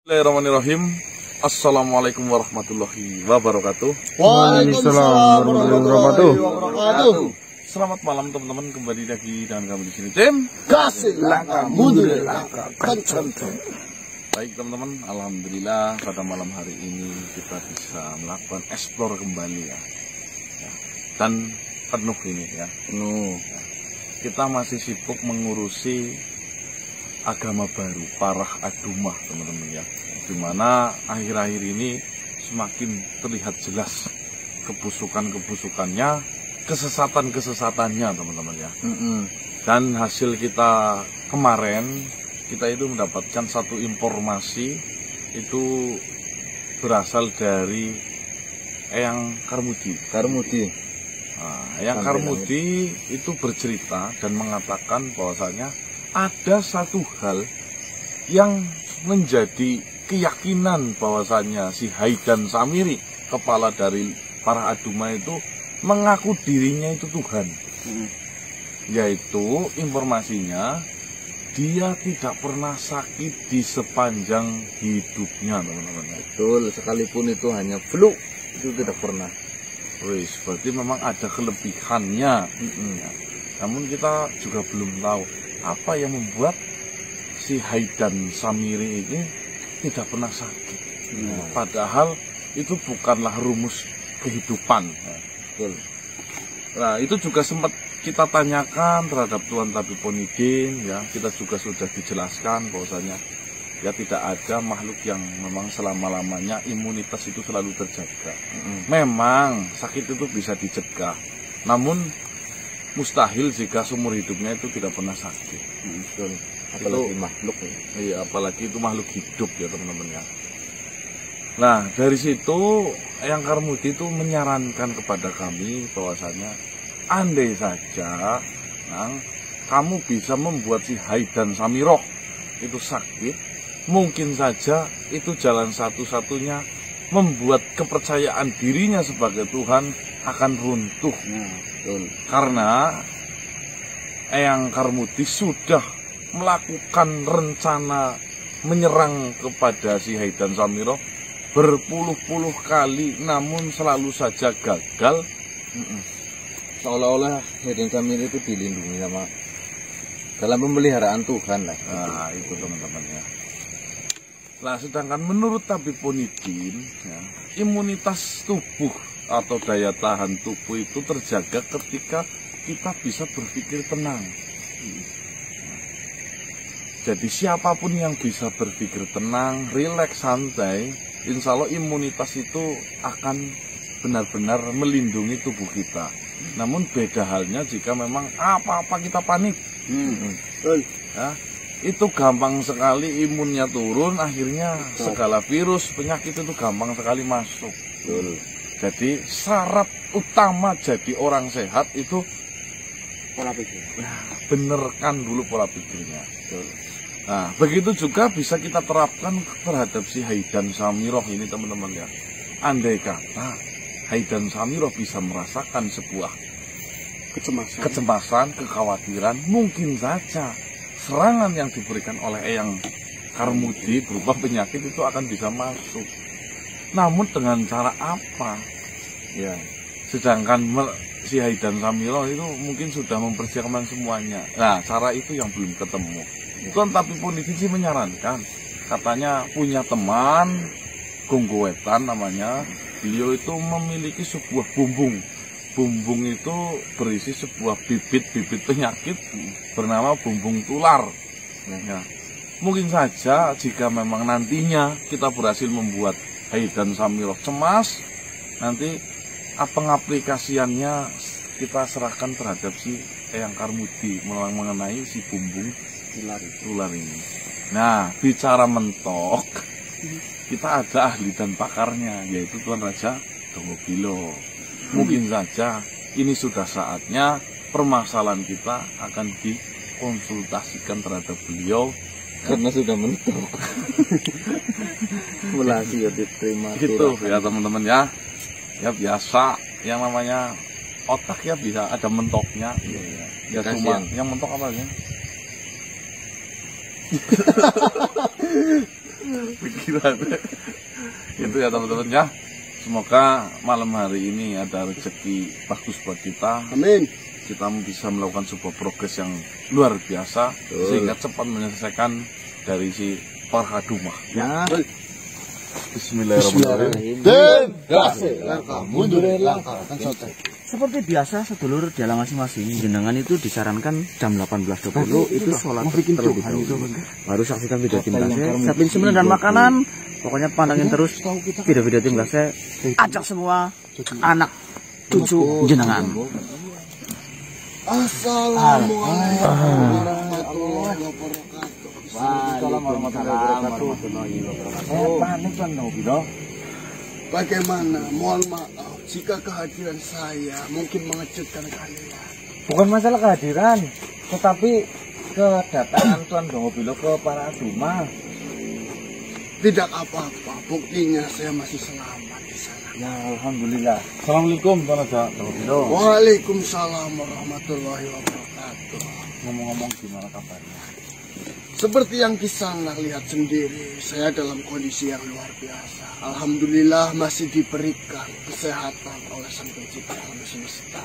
Bismillahirrahmanirrahim. Assalamualaikum warahmatullahi wabarakatuh. Waalaikumsalam warahmatullahi wabarakatuh. Selamat malam teman-teman, kembali lagi dengan kami di sini tim Kasih langkah mundur langkah kencang. Baik teman-teman, alhamdulillah pada malam hari ini kita bisa melakukan explore kembali ya. Dan penuh ini ya, penuh. Kita masih sibuk mengurusi agama baru, Parah Adumah teman-teman ya, dimana akhir-akhir ini semakin terlihat jelas kebusukannya, kesesatan-kesesatannya teman-teman ya. Dan hasil kita kemarin, kita itu mendapatkan satu informasi itu berasal dari Eyang Karmudi. Nah, Eyang Karmudi itu bercerita dan mengatakan bahwasanya ada satu hal yang menjadi keyakinan bahwasannya si Haidan Samiri, kepala dari Parah Adumah itu mengaku dirinya itu Tuhan. Yaitu informasinya dia tidak pernah sakit di sepanjang hidupnya teman-teman. Betul, sekalipun itu hanya flu, itu tidak pernah. Wis, berarti memang ada kelebihannya. Namun kita juga belum tahu apa yang membuat si Haidan Samiri ini tidak pernah sakit. Padahal itu bukanlah rumus kehidupan. Nah, itu juga sempat kita tanyakan terhadap Tuan Tabib Ponidin ya. Kita juga sudah dijelaskan bahwasanya ya tidak ada makhluk yang memang selama-lamanya imunitas itu selalu terjaga. Memang sakit itu bisa dicegah, namun mustahil jika seumur hidupnya itu tidak pernah sakit. Apalagi makhluk ya. Iya, apalagi itu makhluk hidup ya teman-teman ya. Nah, dari situ Eyang Karmudi itu menyarankan kepada kami bahwasanya andai saja kamu bisa membuat si Haidan Samiroh itu sakit, mungkin saja itu jalan satu-satunya membuat kepercayaan dirinya sebagai Tuhan akan runtuh. Karena Eyang Karmudi sudah melakukan rencana menyerang kepada si Haidan Samiroh berpuluh-puluh kali, namun selalu saja gagal. Seolah-olah Haidan Samiri itu dilindungi sama dalam pemeliharaan Tuhan lah. Nah, itu teman-teman ya. Nah, sedangkan menurut Tabib Ponidin ya, imunitas tubuh atau daya tahan tubuh itu terjaga ketika kita bisa berpikir tenang. Jadi siapapun yang bisa berpikir tenang, rileks, santai, insya Allah imunitas itu akan benar-benar melindungi tubuh kita. Namun beda halnya jika memang apa-apa kita panik. Ya, itu gampang sekali imunnya turun, akhirnya segala virus, penyakit itu gampang sekali masuk. Jadi syarat utama jadi orang sehat itu Pola pikir. Benerkan dulu pola pikirnya. Nah, begitu juga bisa kita terapkan terhadap si Haidan Samiroh ini teman-teman ya. Andai kata Haidan Samiroh bisa merasakan sebuah kecemasan, kekhawatiran, mungkin saja serangan yang diberikan oleh Eyang Karmudi berupa penyakit itu akan bisa masuk. Namun dengan cara apa? Ya, sedangkan si Haidan Samiroh itu mungkin sudah mempersiapkan semuanya. Nah, cara itu yang belum ketemu. Tuan Tabib Ponidin sih menyarankan, katanya punya teman Gonggowetan namanya. Beliau itu memiliki sebuah bumbung. Bumbung itu berisi sebuah bibit-bibit penyakit bernama bumbung tular. Ya. Mungkin saja jika memang nantinya kita berhasil membuat Haidan Samiroh cemas, nanti pengaplikasiannya kita serahkan terhadap si Eyang Karmudi mengenai si bumbung tular ini. Nah, bicara mentok, kita ada ahli dan pakarnya, yaitu Tuan Raja Donggobilo. Mungkin saja ini sudah saatnya permasalahan kita akan dikonsultasikan terhadap beliau. Karena sudah mentok. Mulasi ya diterima. Gitu ya teman-teman ya. Ya biasa, yang namanya otak ya bisa ada mentoknya. Ya cuma yang mentok apa ya? pikiran. Itu ya teman-teman ya. Semoga malam hari ini ada rezeki bagus buat kita. Amin. Kita bisa melakukan sebuah progres yang luar biasa sehingga cepat menyelesaikan dari si Parhadumah. Ya. Bismillahirrahmanirrahim. Dan langkah mundur langkah kan sote. Seperti biasa sedulur jalan masing-masing jenengan itu disarankan jam 18.20 itu sholat terlebih dahulu. Baru saksikan video tim Gase, siapin cemilan dan makanan. Pokoknya pantengin terus video-video tim Gase. Ajak semua anak cucu jenengan. Assalamualaikum warahmatullahi wabarakatuh. Waalaikumsalam warahmatullahi wabarakatuh. Panik kan dong, Bagaimana? Mohon maaf jika kehadiran saya mungkin mengejutkan kalian. Bukan masalah kehadiran, tetapi kedatangan Tuan Dongobilo ke Parhadumah. Tidak apa-apa, buktinya saya masih selamat di sana. Ya alhamdulillah. Assalamualaikum Tuan Dongobilo. Waalaikumsalam warahmatullahi wabarakatuh. Ngomong-ngomong gimana kabarnya? Seperti yang Kisanak lihat sendiri, saya dalam kondisi yang luar biasa. Alhamdulillah masih diberikan kesehatan oleh Sang Pencipta alam semesta.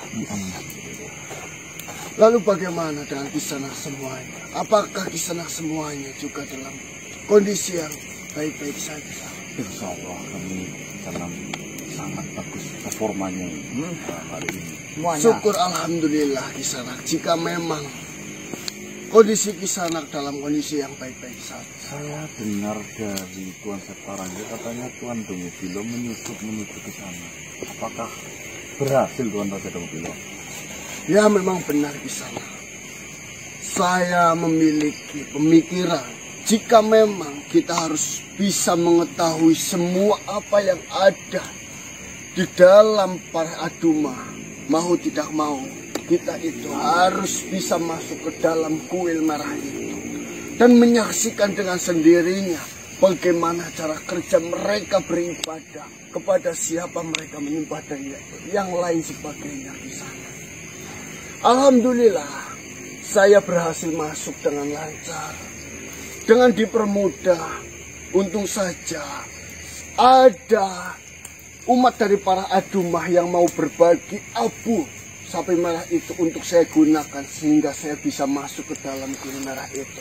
Lalu bagaimana dengan Kisanak semuanya? Apakah Kisanak semuanya juga dalam kondisi yang baik-baik saja? Insya Allah kami dalam sangat bagus performanya hari ini. Syukur alhamdulillah Kisanak. Jika memang kondisi Kisanak dalam kondisi yang baik-baik saja. Saya dengar dari Tuan Separangga katanya Tuan Dongobilo menyusup menuju ke sana. Apakah berhasil Tuan Dongobilo? Ya memang benar Kisanak. Saya memiliki pemikiran jika memang kita harus bisa mengetahui semua apa yang ada di dalam Parhadumah, mau tidak mau kita itu harus bisa masuk ke dalam kuil merah itu dan menyaksikan dengan sendirinya bagaimana cara kerja mereka beribadah, kepada siapa mereka menyembah dan yang lain sebagainya di sana. Alhamdulillah saya berhasil masuk dengan lancar, dengan dipermudah. Untung saja ada umat dari Parhadumah yang mau berbagi abu sapi merah itu untuk saya gunakan sehingga saya bisa masuk ke dalam kuil merah itu.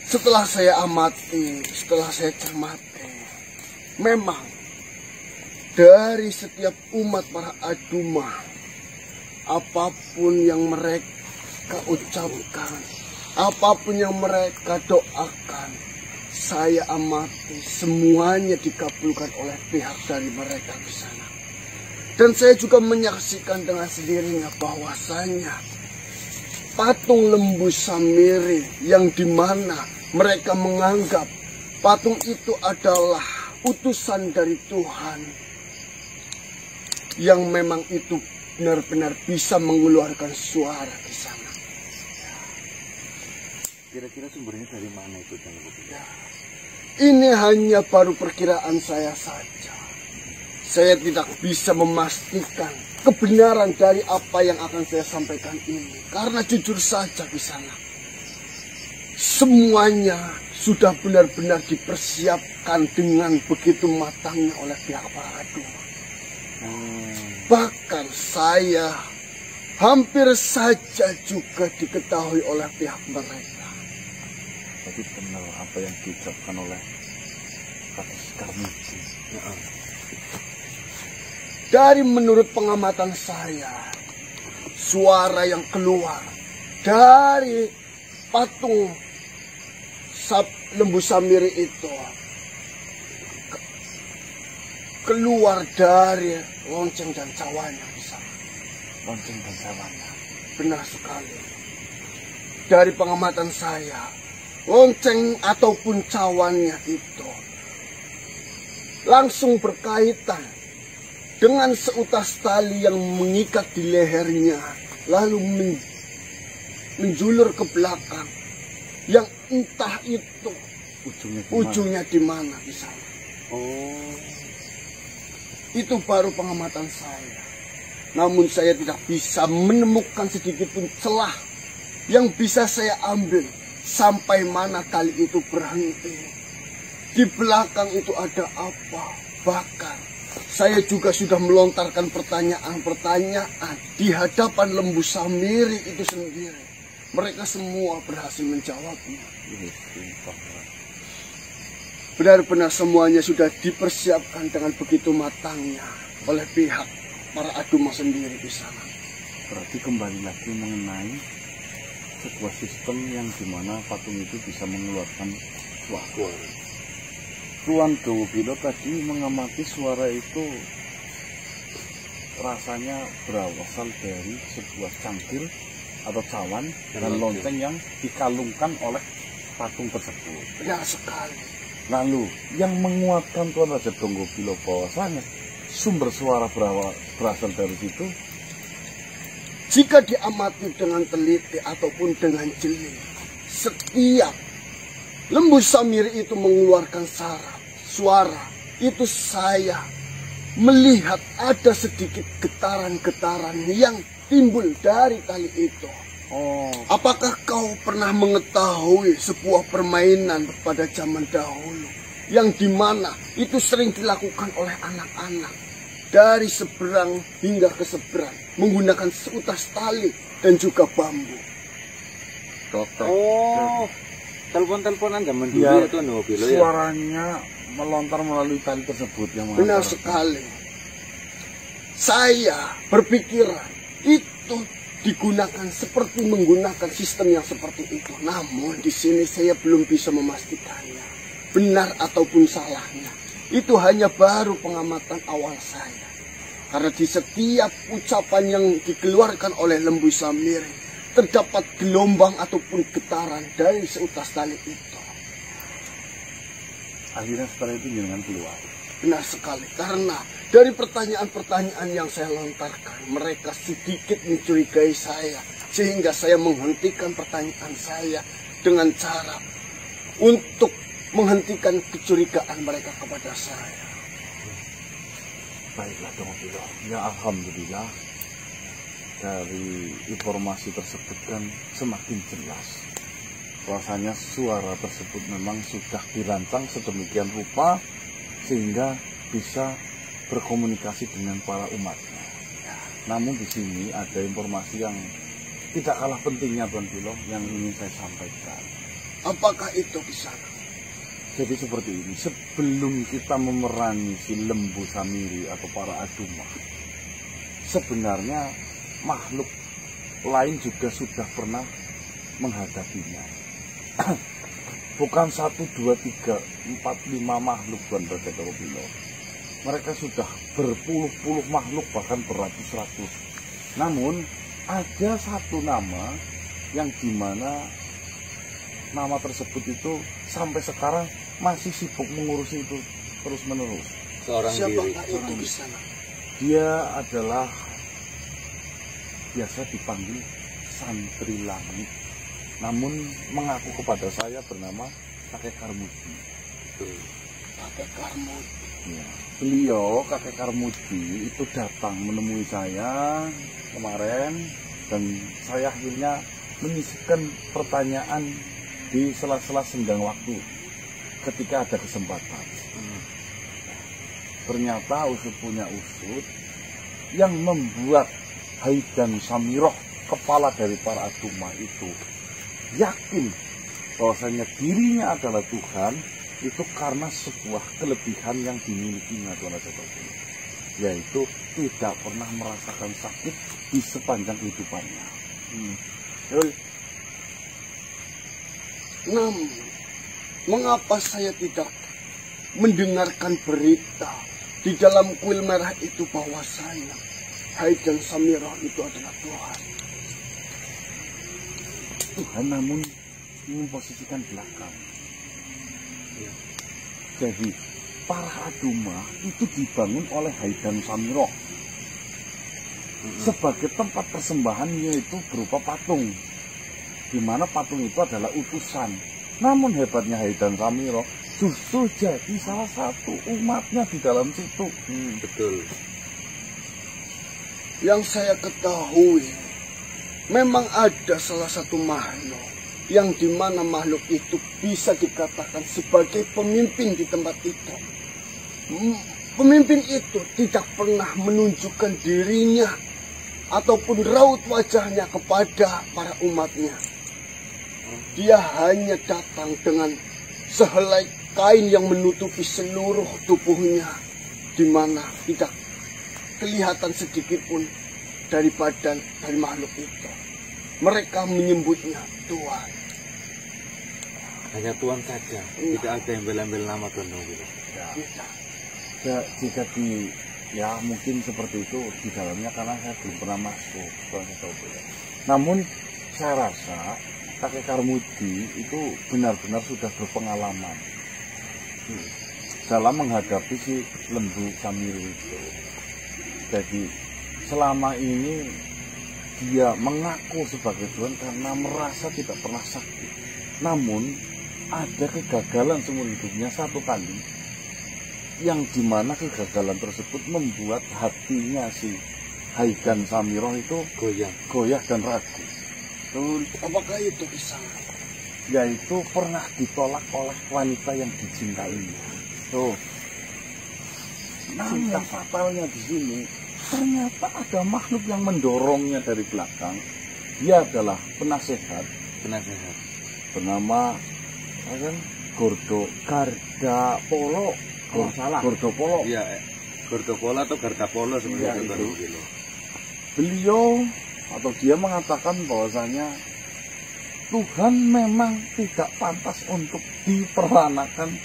Setelah saya amati, setelah saya cermati, memang dari setiap umat Parhadumah, apapun yang mereka ucapkan, apapun yang mereka doakan, saya amati semuanya dikabulkan oleh pihak dari mereka di sana. Dan saya juga menyaksikan dengan sendirinya bahwasanya patung lembu Samiri yang dimana mereka menganggap patung itu adalah utusan dari Tuhan yang memang itu benar-benar bisa mengeluarkan suara di sana. Kira-kira sumbernya dari mana itu? Ini hanya baru perkiraan saya saja. Saya tidak bisa memastikan kebenaran dari apa yang akan saya sampaikan ini. Karena jujur saja di sana, semuanya sudah benar-benar dipersiapkan dengan begitu matangnya oleh pihak Parhadumah. Bahkan saya hampir saja juga diketahui oleh pihak mereka. Tapi benar apa yang diucapkan oleh Kakek Karmiji. Dari menurut pengamatan saya, suara yang keluar dari patung lembu Samiri itu keluar dari lonceng dan cawanya di sana. Lonceng dan cawanya. Benar sekali. Dari pengamatan saya, lonceng ataupun cawannya itu langsung berkaitan dengan seutas tali yang mengikat di lehernya, lalu menjulur ke belakang, yang entah itu ujungnya di mana di sana. Itu baru pengamatan saya. Namun saya tidak bisa menemukan sedikit pun celah yang bisa saya ambil sampai mana tali itu berhenti. Di belakang itu ada apa? Bahkan saya juga sudah melontarkan pertanyaan-pertanyaan di hadapan Lembu Samiri itu sendiri. Mereka semua berhasil menjawabnya. Benar-benar semuanya sudah dipersiapkan dengan begitu matangnya oleh pihak para Aduma sendiri di sana. Berarti kembali lagi mengenai sebuah sistem yang dimana patung itu bisa mengeluarkan suara. Tuan Dowobilo tadi mengamati suara itu rasanya berasal dari sebuah cangkir atau cawan dan lonceng yang dikalungkan oleh patung tersebut. Benar sekali. Lalu yang menguatkan Tuan Raja Donggobilo bahwasanya sumber suara berasal dari situ. Jika diamati dengan teliti ataupun dengan jeli, setiap Lembu Samiri itu mengeluarkan suara. Itu saya melihat ada sedikit getaran-getaran yang timbul dari tali itu. Oh, Apakah kau pernah mengetahui sebuah permainan pada zaman dahulu yang dimana itu sering dilakukan oleh anak-anak dari seberang hingga ke seberang menggunakan seutas tali dan juga bambu? Oh, telepon-teleponan zaman dulu Biar ya Tuan Dowobilo ya. suaranya melontar melalui tali tersebut yang Benar mengantar. sekali. Saya berpikiran itu digunakan seperti menggunakan sistem yang seperti itu. Namun di sini saya belum bisa memastikannya benar ataupun salahnya. Itu hanya baru pengamatan awal saya. Karena di setiap ucapan yang dikeluarkan oleh Lembu Samiri terdapat gelombang ataupun getaran dari seutas tali itu. Akhirnya setelah itu jenengan keluar. Benar sekali, karena dari pertanyaan-pertanyaan yang saya lontarkan, mereka sedikit mencurigai saya, sehingga saya menghentikan pertanyaan saya dengan cara untuk menghentikan kecurigaan mereka kepada saya. Baiklah Donggobilo. Ya alhamdulillah dari informasi tersebut kan semakin jelas bahwasanya suara tersebut memang sudah dirancang sedemikian rupa sehingga bisa berkomunikasi dengan para umatnya. Namun di sini ada informasi yang tidak kalah pentingnya Tuan Bilo yang ingin saya sampaikan. Apakah itu di sana? Jadi seperti ini, sebelum kita memerangi si Lembu Samiri atau para Aduma, sebenarnya makhluk lain juga sudah pernah menghadapinya. Bukan 1, 2, 3, 4, 5 makhluk Tuan Raja Donggobilo. Mereka sudah berpuluh-puluh makhluk, bahkan beratus-ratus. Namun ada satu nama yang dimana nama tersebut itu sampai sekarang masih sibuk mengurusi itu terus menerus. Seorang diri. Siapakah itu di sana? Dia adalah biasa dipanggil Santri Langit, namun mengaku kepada saya bernama Kakek Karmudi. Kakek Karmudi. Ya. Beliau Kakek Karmudi itu datang menemui saya kemarin dan saya akhirnya menyisipkan pertanyaan di sela-sela senggang waktu ketika ada kesempatan. Ternyata usut punya usut yang membuat Haidan Samiroh, kepala dari para Aduma itu, yakin bahwasanya dirinya adalah Tuhan itu karena sebuah kelebihan yang dimilikinya Tuan Raja Donggobilo, yaitu tidak pernah merasakan sakit di sepanjang kehidupannya. Namun, mengapa saya tidak mendengarkan berita di dalam kuil merah itu bahwasanya Haidan Samiroh itu adalah Tuhan? Tuhan namun memposisikan belakang. Jadi para Aduma itu dibangun oleh Haidan Samiroh sebagai tempat persembahannya itu berupa patung, di mana patung itu adalah utusan. Namun hebatnya Haidan Samiroh justru jadi salah satu umatnya di dalam situ. Betul. Yang saya ketahui, memang ada salah satu makhluk yang dimana makhluk itu bisa dikatakan sebagai pemimpin di tempat itu. Pemimpin itu tidak pernah menunjukkan dirinya ataupun raut wajahnya kepada para umatnya. Dia hanya datang dengan sehelai kain yang menutupi seluruh tubuhnya, di mana tidak kelihatan sedikit pun dari badan dari makhluk itu. Mereka menyebutnya Tuhan. Hanya Tuhan saja, tidak ada embel-embel nama Tuhan. Ya, jika ya mungkin seperti itu di dalamnya karena saya belum pernah masuk. Namun saya rasa kakek Karmudi itu benar-benar sudah berpengalaman dalam menghadapi si lembu Samiro itu. Jadi selama ini dia mengaku sebagai Tuhan karena merasa tidak pernah sakit. Namun ada kegagalan seumur hidupnya satu kali, yang dimana kegagalan tersebut membuat hatinya si Haidan Samiro itu goyah dan ragu. Apakah itu bisa? Yaitu pernah ditolak oleh wanita yang dicintainya. Namun fatalnya di sini ternyata ada makhluk yang mendorongnya dari belakang. Dia adalah penasehat bernama Gardapolo. Gardapolo. Iya, Gardapolo atau Gardapolo sebenarnya itu. Beliau atau dia mengatakan bahwasanya Tuhan memang tidak pantas untuk diperanakan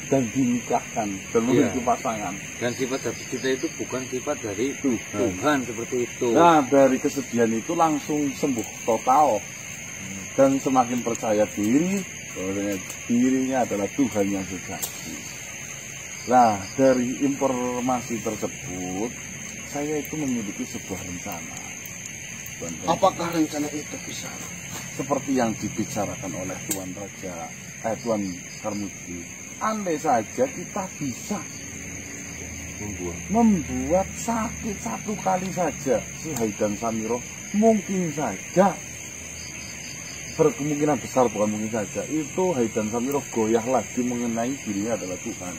dan dinikahkan dan memiliki pasangan. Dan sifat kita itu bukan sifat dari Tuhan seperti itu. Nah, dari kesedihan itu langsung sembuh total dan semakin percaya diri bahwasanya dirinya adalah Tuhan yang sejati. Nah, dari informasi tersebut saya itu memiliki sebuah rencana. Apakah rencana itu bisa? Seperti yang dibicarakan oleh Tuan Karmudi, andai saja kita bisa membuat sakit satu kali saja si Haidan Samiro, mungkin saja, berkemungkinan besar bukan mungkin saja, itu Haidan Samiro goyah lagi mengenai dirinya adalah Tuhan.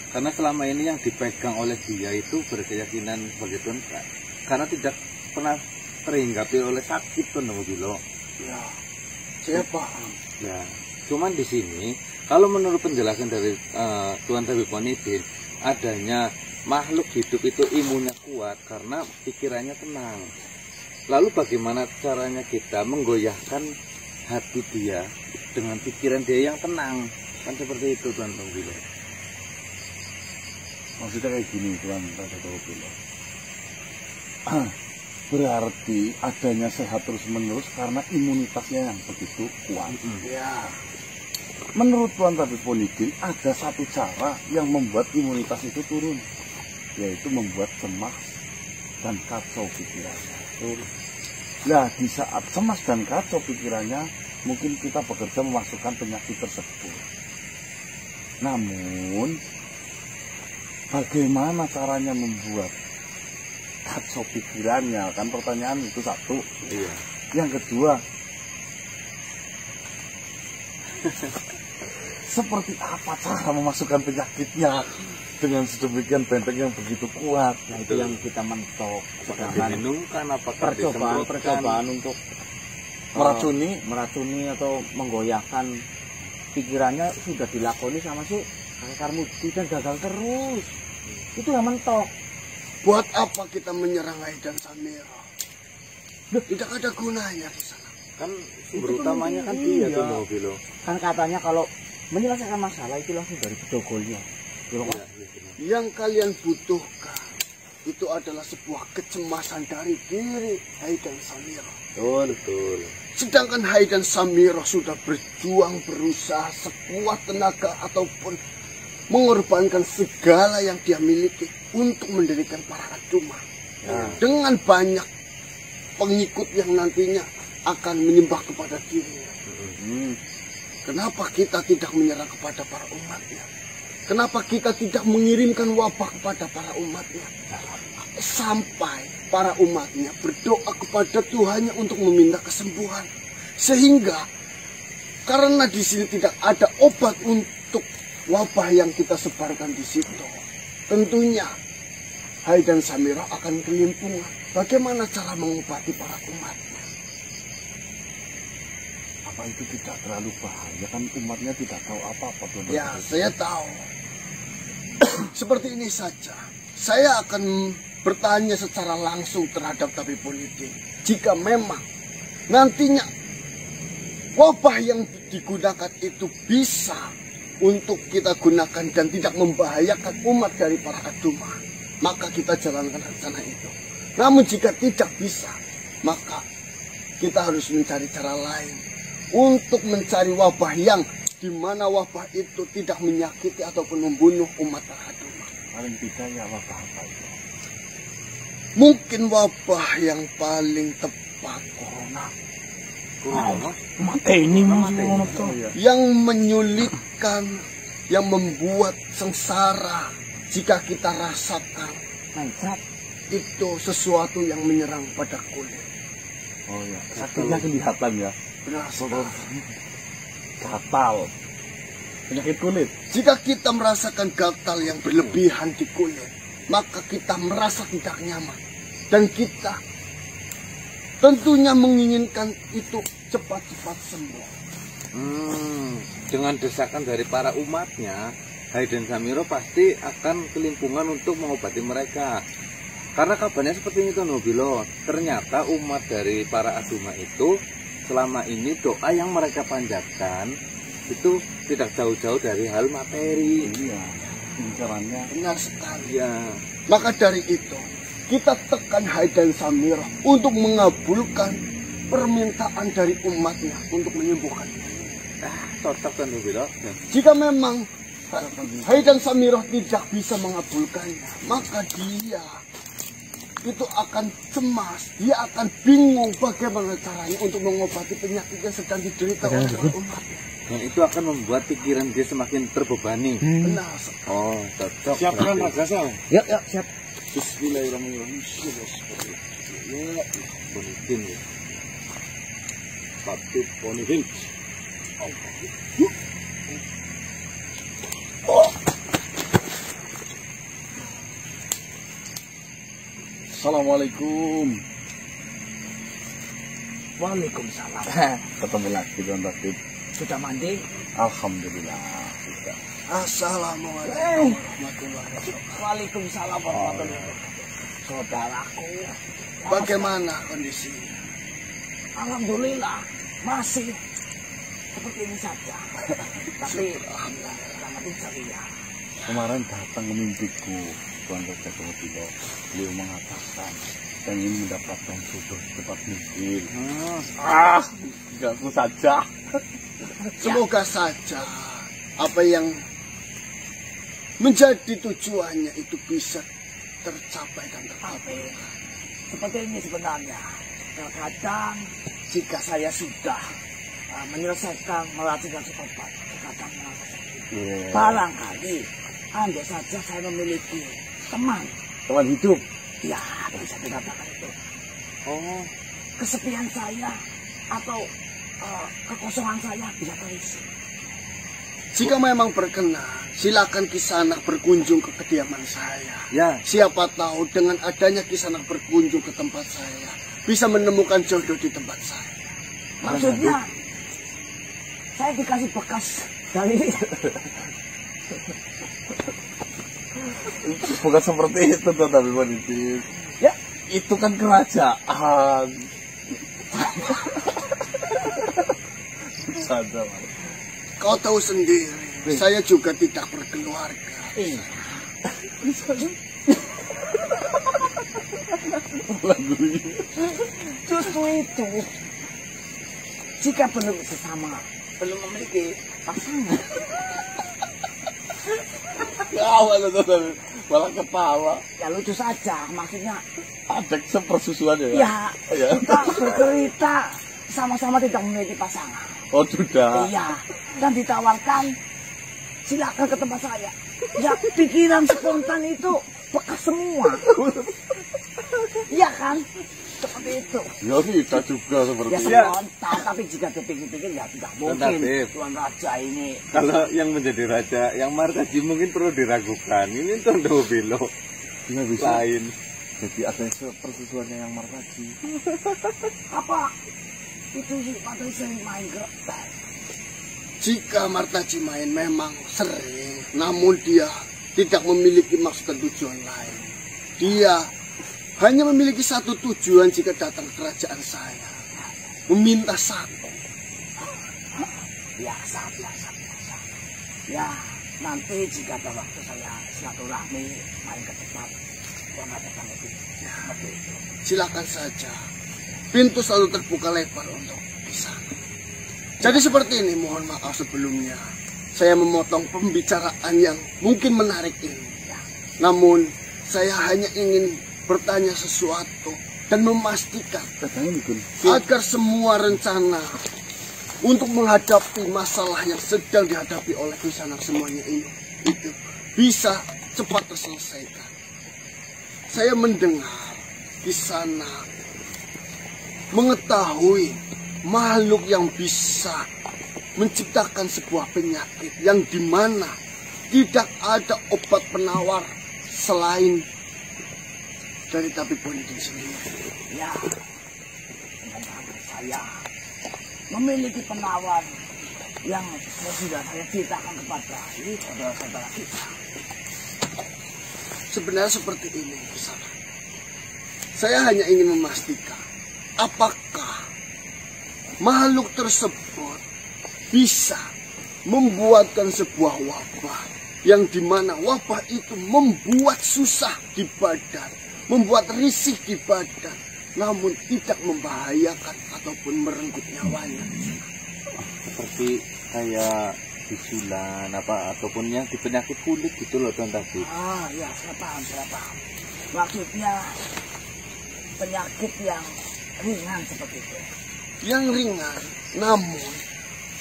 Karena selama ini yang dipegang oleh dia itu berkeyakinan sebagai Tuhan, karena tidak pernah terhinggapi oleh sakit Tuan Bilo. Ya, saya paham. Ya, cuman di sini kalau menurut penjelasan dari Tuan Tabikonidin, adanya makhluk hidup itu imunnya kuat karena pikirannya tenang. Lalu bagaimana caranya kita menggoyahkan hati dia dengan pikiran dia yang tenang? Kan seperti itu Tuan Bilo. Maksudnya kayak gini Tuan Bilo. Berarti adanya sehat terus-menerus karena imunitasnya yang begitu kuat. Ya. Menurut Tuan Tabikonidin ada satu cara yang membuat imunitas itu turun, yaitu membuat cemas dan kacau pikirannya. Nah, di saat cemas dan kacau pikirannya, mungkin kita bekerja memasukkan penyakit tersebut. Namun, bagaimana caranya membuat kacau pikirannya? Kan pertanyaan itu satu. Iya. Yang kedua, seperti apa cara memasukkan penyakitnya dengan sedemikian benteng yang begitu kuat? Nah, itu yang kita mentok. Diminumkan apakah Percobaan untuk meracuni atau menggoyahkan pikirannya sudah dilakoni sama si Karmudi dan gagal terus. Itu yang mentok. Buat apa kita menyerang Haidan Samiro? Tidak ada gunanya di sana. Kan sumber utamanya kan dia Tuan Bilo. Kan katanya kalau menyelesaikan masalah itu langsung dari bedogolnya. Yang kalian butuhkan itu adalah sebuah kecemasan dari diri Haidan Samiro. Betul. Sedangkan Haidan Samiro sudah berjuang, berusaha sekuat tenaga ataupun mengorbankan segala yang dia miliki untuk mendirikan para Aduma. Dengan banyak pengikut yang nantinya akan menyembah kepada dirinya. Kenapa kita tidak menyerang kepada para umatnya? Kenapa kita tidak mengirimkan wabah kepada para umatnya? Sampai para umatnya berdoa kepada Tuhannya untuk meminta kesembuhan. Sehingga karena di sini tidak ada obat untuk wabah yang kita sebarkan di situ, tentunya Hai dan Samirah akan kelimpungan. Bagaimana cara mengobati para umat? Apa itu tidak terlalu bahaya? Kan umatnya tidak tahu apa-apa. Ya, saya tahu. Seperti ini saja. Saya akan bertanya secara langsung terhadap tabib politik. Jika memang nantinya wabah yang digunakan itu bisa untuk kita gunakan dan tidak membahayakan umat dari para aduma, maka kita jalankan rencana itu. Namun jika tidak bisa, maka kita harus mencari cara lain untuk mencari wabah yang dimana wabah itu tidak menyakiti ataupun membunuh umat aduma. Paling tidak ya wabah apa itu? Mungkin wabah yang paling tepat corona. Ini Yang menyulitkan, yang membuat sengsara jika kita rasakan itu sesuatu yang menyerang pada kulit. Oh ya, sakitnya kelihatan ya. Benar. Gatal. Penyakit kulit. Jika kita merasakan gatal yang berlebihan di kulit, maka kita merasa tidak nyaman. Dan kita tentunya menginginkan itu cepat-cepat sembuh. Dengan desakan dari para umatnya, Hai dan Samirah pasti akan kelimpungan untuk mengobati mereka. Karena kabarnya seperti ini Tono Bilo, ternyata umat dari para aduma itu selama ini doa yang mereka panjatkan itu tidak jauh-jauh dari hal materi. Iya, caranya. Benar sekali. Ya, Maka dari itu, kita tekan Hai dan Samirah untuk mengabulkan permintaan dari umatnya untuk menyembuhkan. cocok Tono Bilo. Jika memang Hai dan Samirah tidak bisa mengabulkannya, maka dia itu akan cemas, dia akan bingung bagaimana caranya untuk mengobati penyakit yang sedang diderita oleh umatnya. Dan itu akan membuat pikiran dia semakin terbebani. Benar. Oh, cocok. Siap kan berarti. Ragasal? Ya, siap. Bismillahirrahmanirrahim. Ya, Ponitin ya. Patut Ponitin. Assalamualaikum. Waalaikumsalam. Ketemu lagi Tuan Tabib. Sudah mandi? Alhamdulillah. Sudah. Assalamualaikum warahmatullahi wabarakatuh. Waalaikumsalam warahmatullahi wabarakatuh. Saudaraku, Bagaimana kondisinya? alhamdulillah masih seperti ini saja. Tapi selamat ceria. Kemarin datang ke mimpiku Tuan Tabib Bilo. Beliau mengatakan ingin mendapatkan jodoh secepat mungkin. Ganggu saja. Semoga saja apa yang menjadi tujuannya itu bisa tercapai dan tercapai. Seperti ini sebenarnya. Terkadang jika saya sudah menyelesaikan melakukan obat, terkadang merasa sakit. Barangkali andai saja saya memiliki teman hidup. ya bisa dikatakan itu Oh, kesepian saya atau kekosongan saya bisa terisi. Jika memang berkenan, silakan Kisanak berkunjung ke kediaman saya. ya. Siapa tahu dengan adanya Kisanak berkunjung ke tempat saya, bisa menemukan jodoh di tempat saya. Maksudnya saya dikasih bekas dari Bukan seperti itu Tuan Tabib Ponitin. ya Itu kan kerajaan. Saja. Kau tahu sendiri, saya juga tidak berkeluarga. Lagunya. justru itu jika belum bersama belum memiliki pasangan Ketawa Tuan Tabib. Malah ketawa. ya lucu saja maksudnya Ada sepersusuan ya? ya kita bercerita sama-sama tidak memiliki pasangan. Oh sudah. Iya, dan ditawarkan silakan ke tempat saya. Ya pikiran spontan itu bekas semua. Iya kan? seperti itu. Ya kita juga seperti Ya itu. sebentar, tapi jika dipikir-pikir ya tidak mungkin Tabib. Tuan Raja ini. Kalau yang menjadi raja, yang Martaji mungkin perlu diragukan. Ini Tondo Belo Ya bisa. lain. Jadi ada persusuannya yang Martaji. Apa itu sih pada sering main ke Jika Martaji main memang sering, namun dia tidak memiliki maksud dan tujuan lain. Dia hanya memiliki satu tujuan jika datang ke kerajaan saya. Meminta satu. biasa. Ya nanti jika ada waktu saya silaturahmi main ke tempat Tuan Raja itu. Ya, seperti itu. Silakan saja. Pintu selalu terbuka lebar untuk di sana. Jadi seperti ini, mohon maaf sebelumnya. Saya memotong pembicaraan yang mungkin menarik ini. Namun, saya hanya ingin bertanya sesuatu dan memastikan agar semua rencana untuk menghadapi masalah yang sedang dihadapi oleh Kisanak semuanya ini itu bisa cepat terselesaikan. Saya mendengar Kisanak mengetahui makhluk yang bisa menciptakan sebuah penyakit yang dimana tidak ada obat penawar selain dari tabib Bonidin sendiri. Ya, saya memiliki penawar yang sudah saya ceritakan kepada saudara-saudara kita. Sebenarnya seperti ini, Kisanak. Saya hanya ingin memastikan apakah makhluk tersebut bisa membuatkan sebuah wabah yang dimana wabah itu membuat susah di badan, membuat risih di badan, namun tidak membahayakan ataupun merenggut nyawanya. Seperti kayak bisulan apa ataupun yang di penyakit kulit gitu loh Tuan Tabib. Ah, ya, saya paham. Maksudnya penyakit yang ringan seperti itu. Yang ringan, namun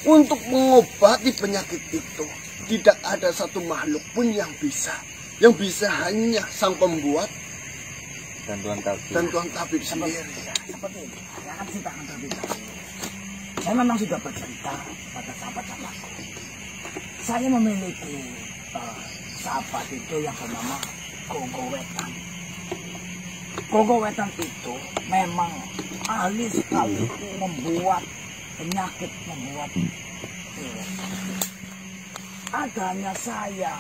untuk mengobati penyakit itu tidak ada satu makhluk pun yang bisa. Yang bisa hanya sang pembuat Dan Tuan Tabib. dan Tuan Tabib sendiri. Seperti itu. Saya akan ceritakan terlebih dahulu. Saya memang sudah bercerita pada sahabat-sahabatku. Saya memiliki sahabat itu yang bernama Gogo Wetan. Gogo Wetan itu memang ahli sekali membuat penyakit, membuat virus. Adanya saya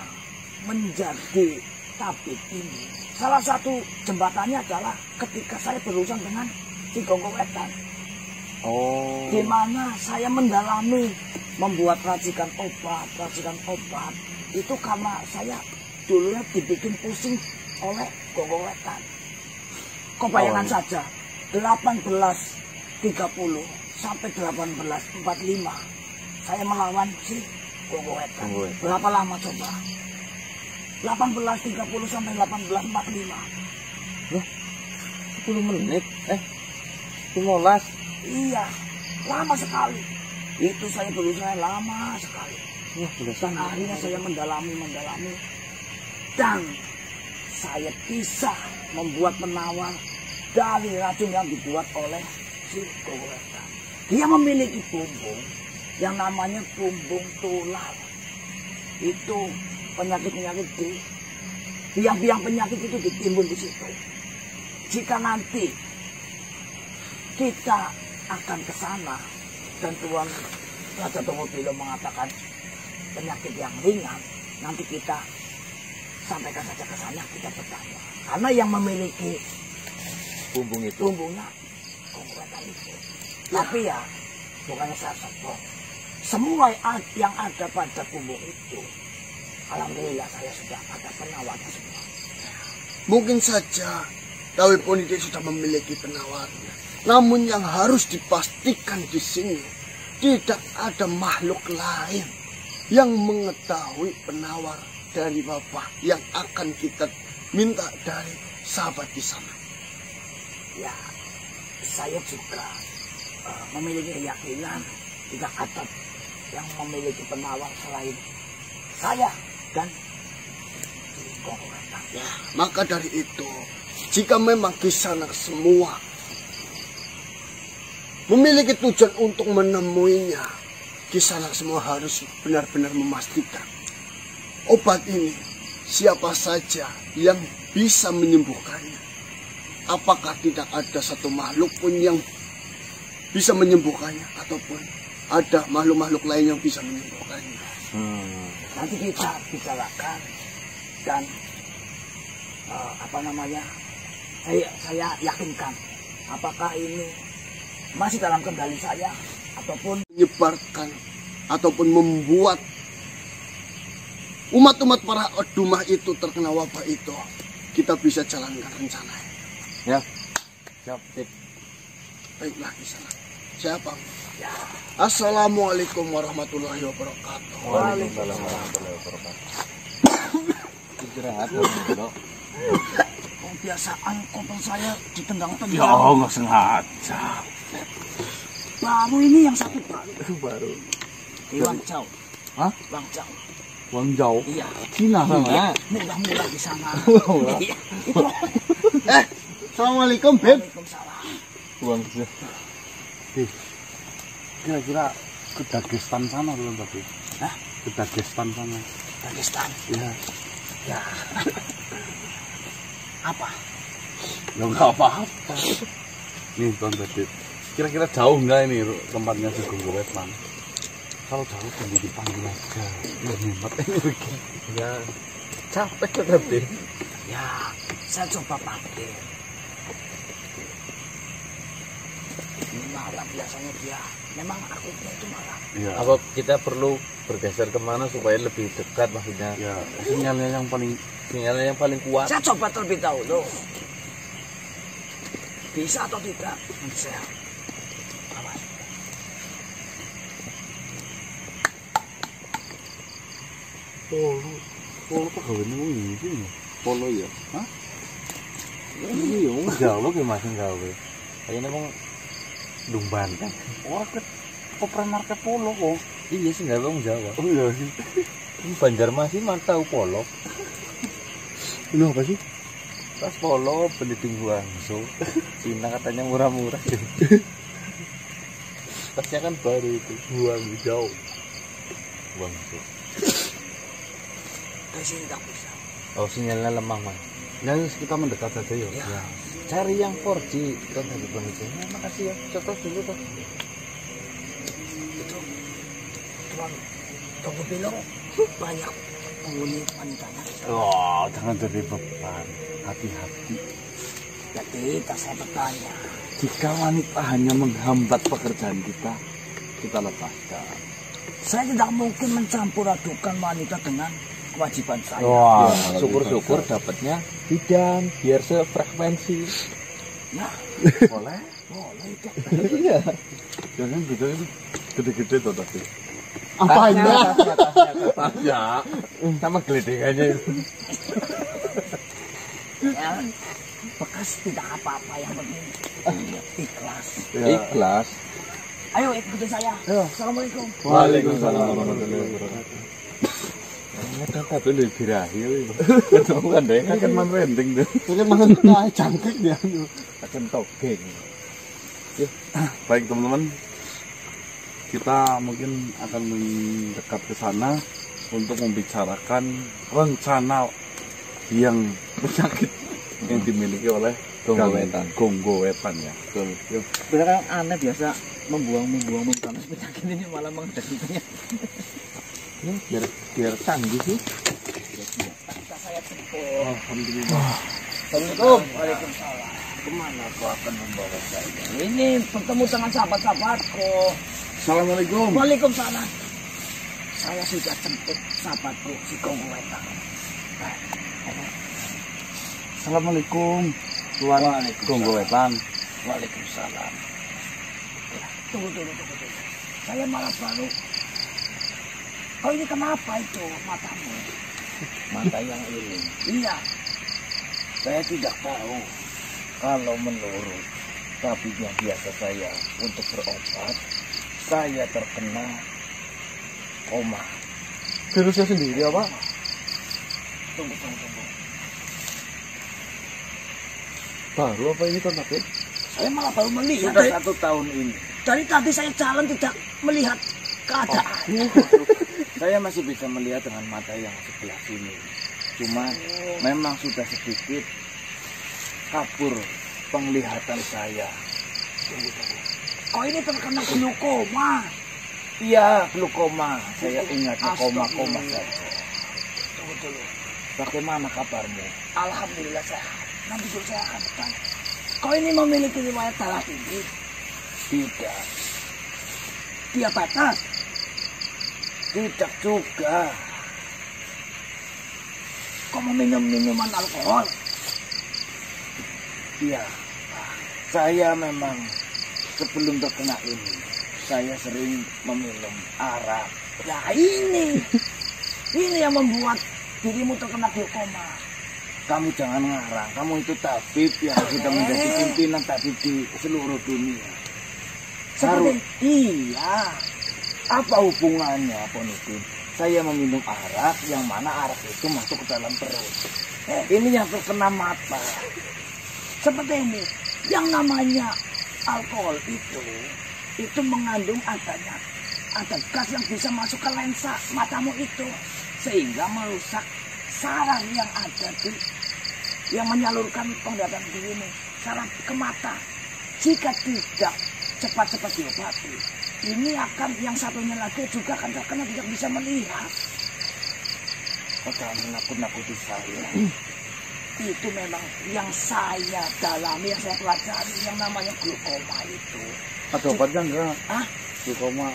menjadi tabib ini, salah satu jembatannya adalah ketika saya berurusan dengan si Gogo Wetan. Oh. Di mana saya mendalami membuat racikan obat itu karena saya dulunya dibikin pusing oleh Gogo Wetan. Kau bayangkan saja 1830 sampai 1845 saya melawan si Gogo Wetan. Berapa lama coba? 1830 sampai 1845. 10 menit. 15. Iya, lama sekali. Itu saya berusaha lama sekali. Dan akhirnya saya mendalami. Dan saya bisa membuat penawar dari racun yang dibuat oleh si Gogo Wetan. Dia memiliki bumbung yang namanya bumbung tular. Itu penyakit-penyakit di biang-biang penyakit itu ditimbun di situ. Jika nanti kita akan ke sana dan Tuan Raja Tomobilo mengatakan penyakit yang ringan, nanti kita sampaikan saja ke sana, kita bertanya. Karena yang memiliki Bumbung itu. bumbungnya Gogo Wetan itu. Tapi ya, bukannya saya sombong. Semua yang ada pada bumbung itu, alhamdulillah saya sudah ada penawarnya semua. Mungkin saja Tabib Bonidin sudah memiliki penawarnya. Namun yang harus dipastikan di sini tidak ada makhluk lain yang mengetahui penawar dari wabah yang akan kita minta dari sahabat di sana. Ya, saya juga memiliki keyakinan tidak ada yang memiliki penawar selain saya dan Gogo Wetan. Maka dari itu, jika memang Kisanak semua memiliki tujuan untuk menemuinya, Kisanak semua harus benar-benar memastikan obat ini siapa saja yang bisa menyembuhkannya. Apakah tidak ada satu makhluk pun yang bisa menyembuhkannya, ataupun ada makhluk-makhluk lain yang bisa menyembuhkannya. Nanti kita bicarakan dan saya yakinkan apakah ini masih dalam kendali saya ataupun Menyebarkan ataupun membuat umat-umat para Dumah itu terkena wabah itu, kita bisa jalankan rencana. Ya, siap, sip. Baiklah Kisanak, saya pamit. Ya. Assalamualaikum warahmatullahi wabarakatuh. Waalaikumsalam warahmatullahi wabarakatuh. Istirahat, Bro. kebiasaan kompon saya ditendang-tendang. Ya nggak sengaja. Baru ini yang sakit Baru. di Wang Chao. Hah? Wang Chao. Wang Jauh. Iya. Cina sama. Murah-murah di sana. Murah. Iya. Itu. Assalamualaikum Beb. Waalaikumsalam. Wang Jauh. Kira-kira ke Dagestan sana belum tapi? Hah? Ke Dagestan sana. Dagestan. Iya. Ya. Apa? Ya nggak apa-apa. Nih Bang Badit. Kira-kira jauh nggak ini tempatnya si Gunggu Wetman? Kalau jauh tunggu dipanggil aja. Ya hebat ini begini. Ya, capek tapi. Ya, saya coba panggil. Malam biasanya dia. Memang aku itu malam. Iya. Apa kita perlu bergeser kemana supaya lebih dekat maksudnya? Ya, sinyalnya yang paling kuat. Saya coba terlebih dahulu. Bisa atau tidak? Nanti saya awas. Polo pegawai ini ya? Polo ya? Hah? Ini yang jauh ke masing gawe. Kayaknya emang dumban kan. Orang ke operan market polo kok. Iya sih nggak bang Jawa. Oh iya sih. Banjarmasin mana tahu polo. Ini apa sih? Pas polo beli Guangzhou. Cina katanya murah-murah. Tasnya kan baru itu Guangzhou. Ke sini tak bisa. Oh sinyalnya lemah man. Ya kita mendekat saja ya. Ya. Cari yang 4G kan handphone itu. Ya, makasih ya. Coba dulu tuh. Itu tuan tunggu bilang banyak penghuni wanitanya. Oh, jangan jadi beban. Hati-hati. Jadi tak saya bertanya. Jika wanita hanya menghambat pekerjaan kita, kita lepaskan. Saya tidak mungkin mencampur adukan wanita dengan kewajiban saya. Wah, Ya, syukur-syukur dapatnya bidan biar sefrekuensi. Ya, Boleh? boleh itu. Iya. Jangan beda itu gede-gede tuh tadi. Apanya? Ya, Sama geledengannya itu. Ya, bekas tidak apa-apa yang penting ikhlas. ya. Ikhlas. Ayo ikuti saya. Assalamualaikum. Waalaikumsalam warahmatullahi wabarakatuh. Ada tapi lebih birahi itu. Ketemu kan deh. Kan man rending tuh. Ini mana jangkrik dia. Akan togeng. Baik teman-teman, kita mungkin akan mendekat ke sana untuk membicarakan rencana yang penyakit yang dimiliki oleh Gonggo Wetan ya. Betul. Yuk. Sebenarnya aneh biasa membuang makanan penyakit ini malah menghadapinya. Ya, biar canggih sih. Saya jemput. Alhamdulillah. Assalamualaikum. Waalaikumsalam. Kemana kau akan membawa saya? Ini bertemu dengan sahabat-sahabatku. Assalamualaikum. Waalaikumsalam. Saya sudah jemput sahabatku si Gonggo Wetan. Assalamualaikum. Waalaikumsalam. Gonggo Wetan. Waalaikumsalam. Ya, tunggu. Saya malah baru. Oh ini kenapa itu matamu? Mata yang ini. Iya. Saya tidak tahu. Kalau menurut tapi yang biasa saya untuk berobat, saya terkena koma. Virusnya sendiri apa? Tunggu. Baru apa ini kan tapi? Saya malah baru melihat. Sudah 1 tahun ini. Dari tadi saya jalan tidak melihat keadaan. Saya masih bisa melihat dengan mata yang sebelah sini. Cuma memang sudah sedikit kabur penglihatan saya. Kau ini terkena glaukoma. Iya, glaukoma. Saya ingatnya koma-koma saja. Tunggu dulu. Bagaimana kabarmu? Alhamdulillah sehat. Nanti dulu saya akan bertanya. Kau ini memiliki riwayat darah tinggi? Tidak. Diabetes? Tidak juga. Kau meminum minuman alkohol? Iya. Saya memang sebelum terkena ini, saya sering meminum arak. Ya ini yang membuat dirimu terkena glaukoma. Kamu jangan ngarang, kamu itu tabib yang sudah menjadi pimpinan tabib di seluruh dunia. Seperti Iya. Apa hubungannya, Ponitin? Saya meminum arak, yang mana arak itu masuk ke dalam perut. Ini yang terkena mata. seperti ini. Yang namanya alkohol itu mengandung ada gas yang bisa masuk ke lensa matamu itu, sehingga merusak saraf yang ada yang menyalurkan penglihatan ini, saraf ke mata. Jika tidak cepat-cepat diobati, ini akan yang satunya lagi juga akan terkena tidak bisa melihat. Kau jangan menakut-nakuti saya. Itu memang yang saya dalami, yang saya pelajari, yang namanya glaukoma itu. Ada obatnya enggak? Ah, Glaukoma.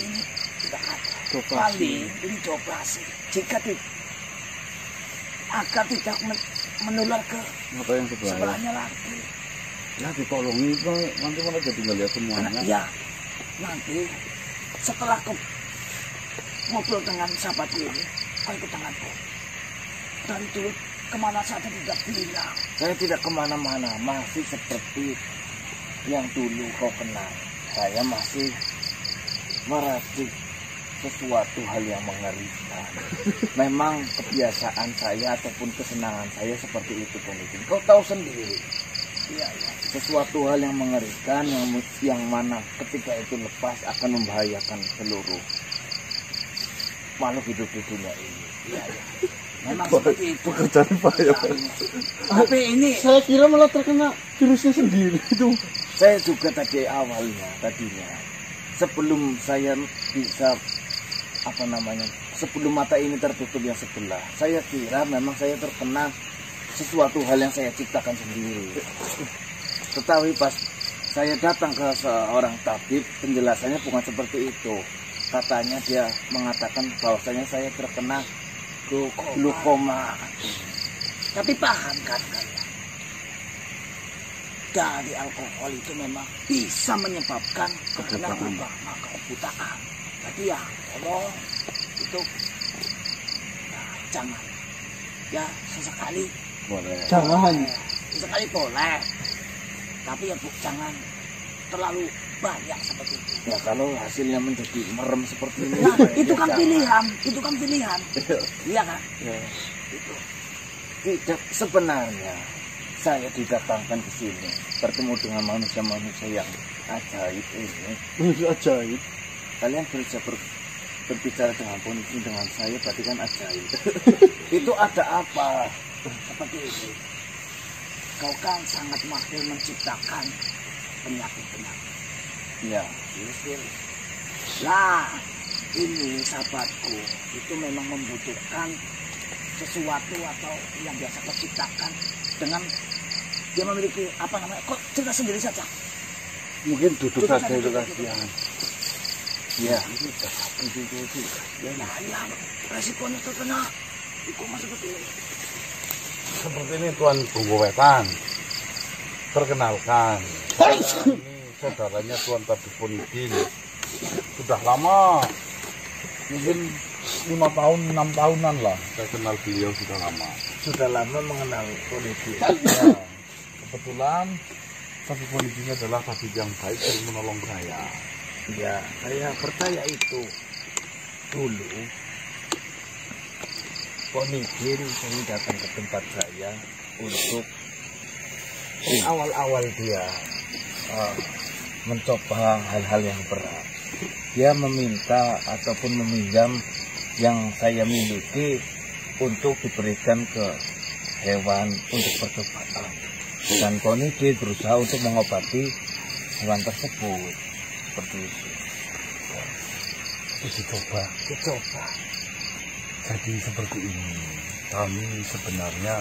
ini tidak ada. Dioperasi. Paling ini dioperasi. Jika agar tidak menular ke Apa yang sebelahnya? sebelahnya lagi. Ya ditolongi Pak, nanti malah jadi ngeliat semuanya. Ya, nanti setelah ke ngobrol dengan sahabat ini, kau ikut denganku. Dari dulu kemana saja tidak bilang. Saya tidak kemana-mana, masih seperti yang dulu kau kenal. Saya masih meracik sesuatu hal yang mengerikan. Memang kebiasaan saya ataupun kesenangan saya seperti itu, Ponitin. Kau tahu sendiri. Iya. Sesuatu hal yang mengerikan yang mana ketika itu lepas akan membahayakan seluruh makhluk hidup di dunia ini. Iya. Memang seperti itu. Pekerjaan Pak ya. Tapi ini Saya kira malah terkena virusnya sendiri itu. Saya juga tadinya sebelum saya bisa sebelum mata ini tertutup yang sebelah, saya kira memang saya terkena sesuatu hal yang saya ciptakan sendiri. Tetapi pas saya datang ke seorang tabib, penjelasannya bukan seperti itu. Katanya dia mengatakan bahwasanya saya terkena glaukoma. tapi paham kan kalian? Dari alkohol itu memang bisa menyebabkan terkena glaukoma, kebutaan. Tapi ya, tolong itu jangan. Ya, sesekali Boleh. Jangan. sesekali boleh. Tapi ya Bu, jangan terlalu banyak seperti itu. Ya kalau hasilnya menjadi merem seperti ini. Nah, ya itu kan jangan. pilihan. Iya kan? Ya. Tidak, sebenarnya saya didatangkan ke sini bertemu dengan manusia-manusia yang ajaib ini. Itu ajaib. Kalian bisa berbicara dengan Ponitin dengan saya, berarti kan ajaib. Itu ada apa? Seperti itu. Kau kan sangat mahir menciptakan penyakit-penyakit. Ya, Lah, ini sahabatku itu memang membutuhkan sesuatu atau yang biasa kau ciptakan dengan dia memiliki apa namanya? Kok cerita sendiri saja? Mungkin duduk saja itu kasihan. ya. Nah, ya, resikonya terkena hukuman seperti ini. Seperti ini Tuan Bunggu Wetan. Perkenalkan. Ini saudaranya Tuan Tabib Ponitin. Sudah lama. Mungkin 5 tahun, 6 tahunan lah. Saya kenal beliau sudah lama. Sudah lama mengenal Ponitin. Ya, kebetulan Tabib Ponitin adalah tabib yang baik dan menolong saya. Ya, saya percaya itu. Dulu Ponitin sering datang ke tempat saya untuk awal-awal dia mencoba hal-hal yang berat. Dia meminta ataupun meminjam yang saya miliki untuk diberikan ke hewan untuk percobaan. Dan Konide berusaha untuk mengobati hewan tersebut. Seperti itu. Dicoba. Jadi seperti ini, kami sebenarnya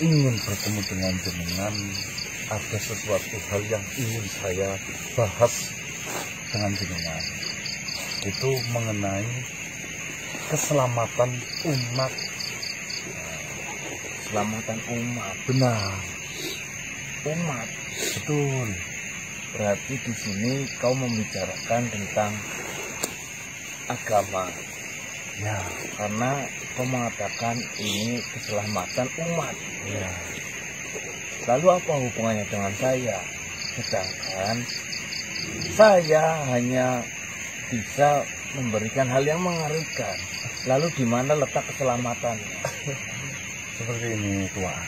ingin bertemu dengan jenengan. Ada sesuatu hal yang ingin saya bahas dengan jenengan. Itu mengenai keselamatan umat. Keselamatan umat. Benar. Umat. Betul. Berarti di sini kau membicarakan tentang agama. Ya, Karena kau mengatakan ini keselamatan umat. ya. Lalu apa hubungannya dengan saya? Sedangkan saya hanya bisa memberikan hal yang mengerikan. Lalu di mana letak keselamatannya? Seperti ini, Tuan.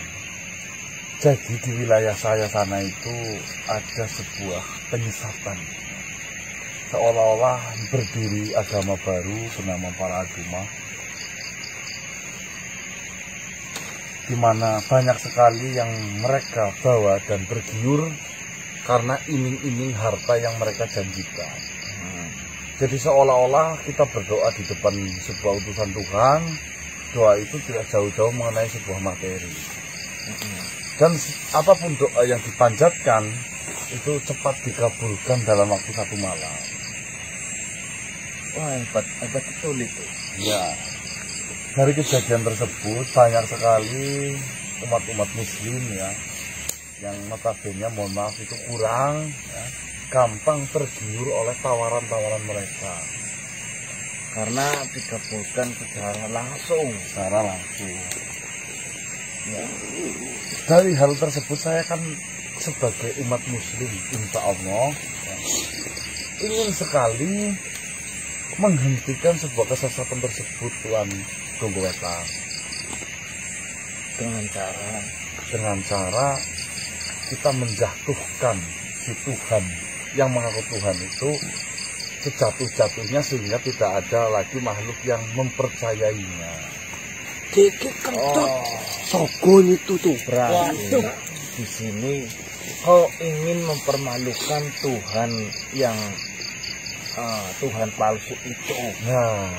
Jadi di wilayah saya sana itu ada sebuah penyesatan. Seolah-olah berdiri agama baru bernama Paradigma, di mana banyak sekali yang mereka bawa dan bergiur karena iming-iming harta yang mereka janjikan. Jadi seolah-olah kita berdoa di depan sebuah utusan Tuhan, doa itu tidak jauh-jauh mengenai sebuah materi. Dan apapun doa yang dipanjatkan itu cepat dikabulkan dalam waktu 1 malam. Wah, hebat betul itu. Ya, dari kejadian tersebut banyak sekali umat-umat muslim ya, yang notabene mohon maaf itu kurang ya, gampang tergiur oleh tawaran-tawaran mereka. Karena dikabulkan secara langsung. Ya. Dari hal tersebut saya kan sebagai umat muslim insya Allah ya, ingin sekali menghentikan sebuah kesesatan tersebut, Tuan Gonggowetan. Dengan cara kita menjatuhkan si Tuhan yang mengaku Tuhan itu sejatuh-jatuhnya, sehingga tidak ada lagi makhluk yang mempercayainya. Dikit kentut. Sogon itu tuh. Berarti di sini kau ingin mempermalukan Tuhan yang Tuhan palsu itu Nah,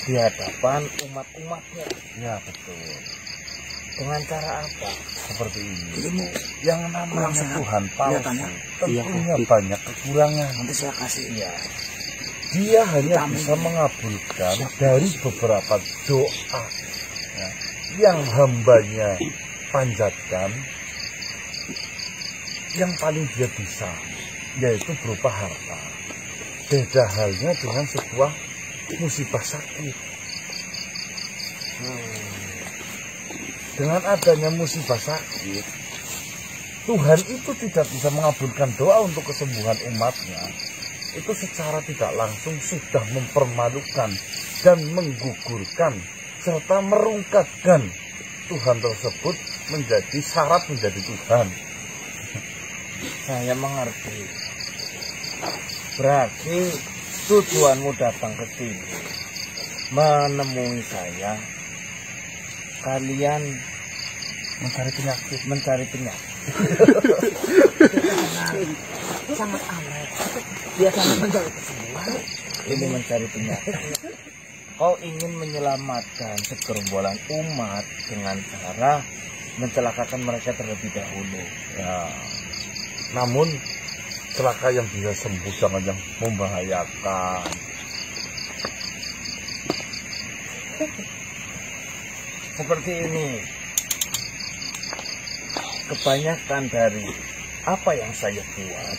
di hadapan umat-umatnya. ya betul. Dengan cara apa? Seperti ini. Ilmu. Yang namanya Sehat. Tuhan palsu Kelihatannya. tentunya Iya. banyak kekurangan. Nanti saya kasih. Iya. Dia hanya Vitamin. bisa mengabulkan dari beberapa doa ya, yang hambanya panjatkan. Yang paling dia bisa, yaitu berupa harta. Beda halnya dengan sebuah musibah sakit. Dengan adanya musibah sakit, Tuhan itu tidak bisa mengabulkan doa untuk kesembuhan umatnya. Itu secara tidak langsung sudah mempermalukan dan menggugurkan serta merungkatkan Tuhan tersebut menjadi syarat menjadi Tuhan. Saya mengerti. Berarti tujuanmu datang ke sini menemui saya. Kalian Mencari penyakit. Sangat aneh. Biasanya mencari kesembuhan. Ini mencari penyakit. Kau ingin menyelamatkan segerombolan umat dengan cara mencelakakan mereka terlebih dahulu. Ya. Namun celaka yang bisa sembuh, jangan yang membahayakan. Seperti ini. Kebanyakan dari apa yang saya buat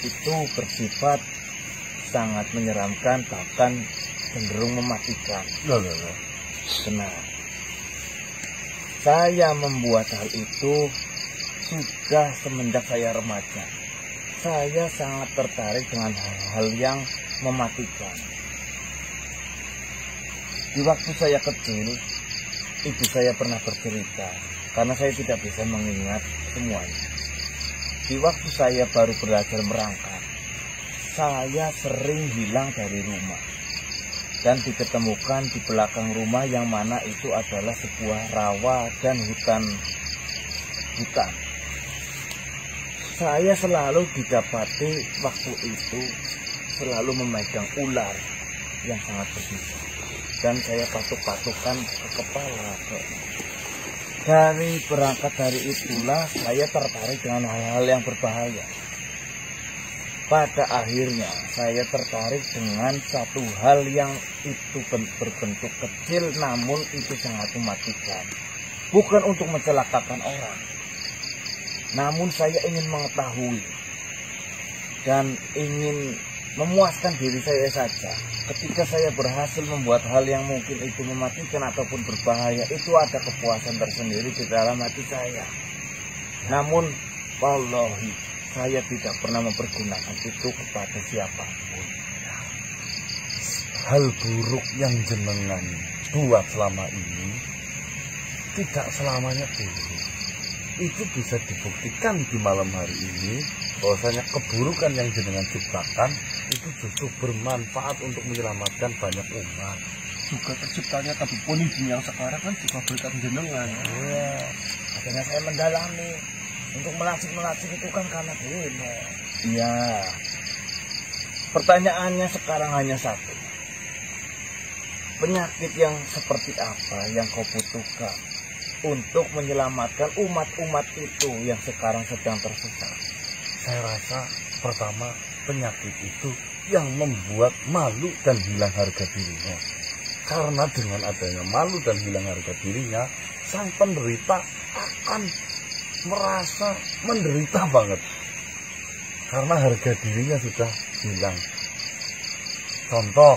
itu bersifat sangat menyeramkan, bahkan cenderung mematikan. Loh. Benar. Saya membuat hal itu sudah semenjak saya remaja. Saya sangat tertarik dengan hal-hal yang mematikan. Di waktu saya kecil, ibu saya pernah bercerita, karena saya tidak bisa mengingat semuanya. Di waktu saya baru belajar merangkak, saya sering hilang dari rumah dan diketemukan di belakang rumah yang mana itu adalah sebuah rawa dan hutan. Saya selalu didapati waktu itu selalu memegang ular yang sangat berbisa dan saya patuk-patukan ke kepala. Berangkat dari itulah saya tertarik dengan hal-hal yang berbahaya. Pada akhirnya saya tertarik dengan satu hal yang itu berbentuk kecil namun itu sangat mematikan. Bukan untuk mencelakakan orang, namun saya ingin mengetahui dan ingin memuaskan diri saya saja. Ketika saya berhasil membuat hal yang mungkin itu mematikan ataupun berbahaya, itu ada kepuasan tersendiri di dalam hati saya. Namun wallahi saya tidak pernah mempergunakan itu kepada siapapun. Hal buruk yang jenengan buat selama ini tidak selamanya buruk. Itu bisa dibuktikan di malam hari ini bahwasanya keburukan yang jenengan ciptakan itu justru bermanfaat untuk menyelamatkan banyak umat. Juga terciptanya tabib Ponidin yang sekarang kan juga berkat jenengan. Iya, akhirnya saya mendalami. Untuk melacak itu kan karena dirimu. Iya. Pertanyaannya sekarang hanya satu. Penyakit yang seperti apa yang kau butuhkan untuk menyelamatkan umat-umat itu yang sekarang sedang tersesat? Saya rasa pertama penyakit itu yang membuat malu dan hilang harga dirinya. Karena dengan adanya malu dan hilang harga dirinya, sang penderita akan merasa menderita banget. Karena harga dirinya sudah hilang. Contoh,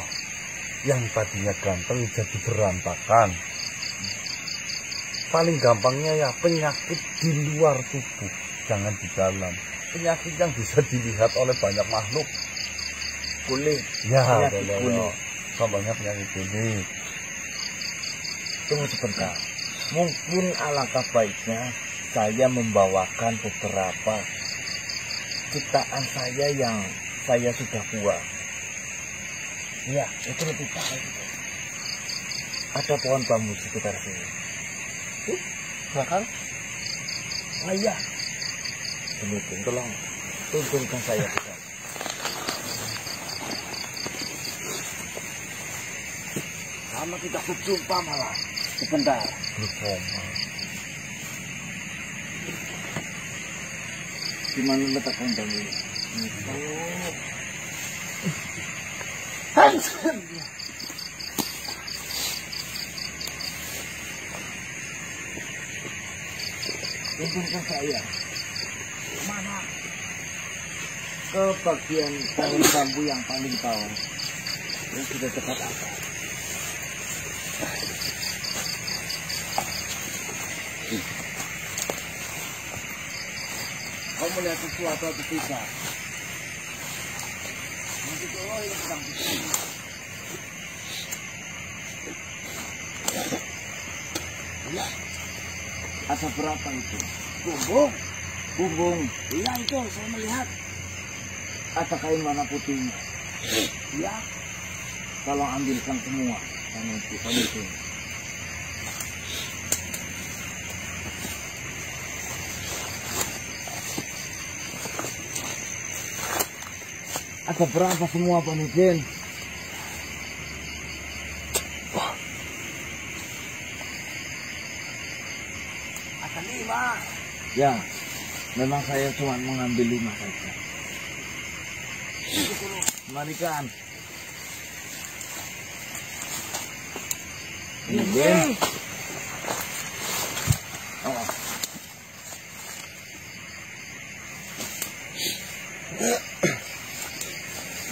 yang tadinya ganteng jadi berantakan. Paling gampangnya ya penyakit di luar tubuh, jangan di dalam. Penyakit yang bisa dilihat oleh banyak makhluk. Kulit. Ya, penyakit kulit. Contohnya penyakit kulit. Tunggu sebentar. Mungkin alangkah baiknya saya membawakan beberapa ciptaan saya yang saya sudah buat. Ya, itu lebih baik. Ada pohon bambu di sekitar sini. Bahkan, Oh iya. Demikian, tolong tuntunkan saya ke sana. Lama kita berjumpa malah. Sebentar. Berkoma. Di mana letak pohon bambu ini? Tuntunkan saya. Mana? Ke bagian pohon bambu yang paling bawah. Yang sudah dekat atas. Kau melihat sesuatu atau tidak? Masih dulu yang sedang di sini. Ya. Ada berapa itu? Bumbung. Bumbung. Iya itu saya melihat. Ada kain warna putihnya. Ya. Tolong ambilkan semua. Itu. Ada berapa semua Pak Nudin? Ada 5. Ya, memang saya cuma mengambil 5 saja. Kembalikan. Nudin. Oh.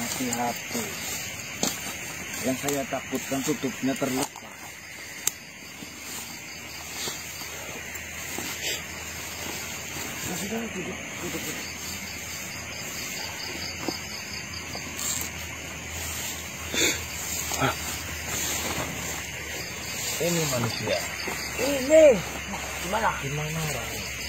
Hati-hati. Yang saya takutkan tutupnya terlepas. Sudah, tutup. Ini manusia. Ini. Gimana? Gimana, Rai?